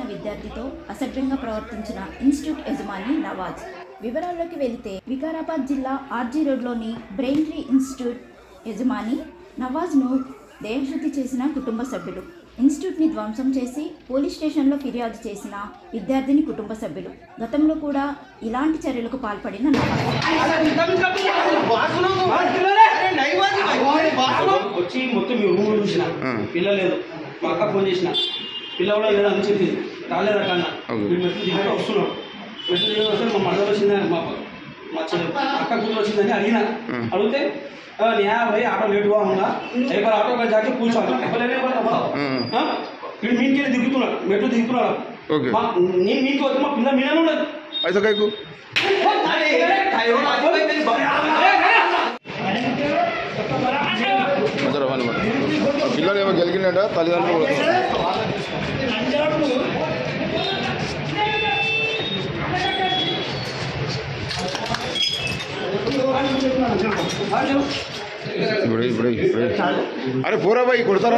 చెందిన విద్యార్థితో అసభ్యంగా ప్రవర్తించిన ఇన్స్టిట్యూట్ యజమాని నవాజ్. వివరాల్లోకి వెళితే వికారాబాద్ జిల్లా ఆర్జీ రోడ్లోని బ్రెయిన్ ట్రీ ఇన్స్టిట్యూట్ యజమాని నవాజ్ను దేహశుద్ధి చేసిన కుటుంబ సభ్యులు, ఇన్స్టిట్యూట్ని ధ్వంసం చేసి పోలీస్ స్టేషన్లో ఫిర్యాదు చేసిన విద్యార్థిని కుటుంబ సభ్యులు. గతంలో కూడా ఇలాంటి చర్యలకు పాల్పడిన నవాజ్ వచ్చి మొత్తం మీ ఊరు చూసిన పిల్ల లేదు, మా అక్క ఫోన్ చేసిన పిల్ల కూడా లేదు అని చెప్పింది. రాలేదు అక్క అన్న మెట్లు దిగుతూ వస్తున్నాడు. మెట్లు దిగుతూ వస్తే మా మరదలు వచ్చిందని మా అక్క కూతురు వచ్చిందని అడిగితే न्या भाई ऑटो लेट हुआ होगा, एक बार ऑटो का जाके पूछो వీడు మీకే దిగుతున్నాడు, మెట్టు దిగుతున్నాడు. నేను మీకు వస్తే మా పిల్ల మీనే ఉండదు. అయితే కైకు పిల్లలు ఏమో గెలిగినట తల్లిదండ్రులు अरे पूरा भाई कुर्ता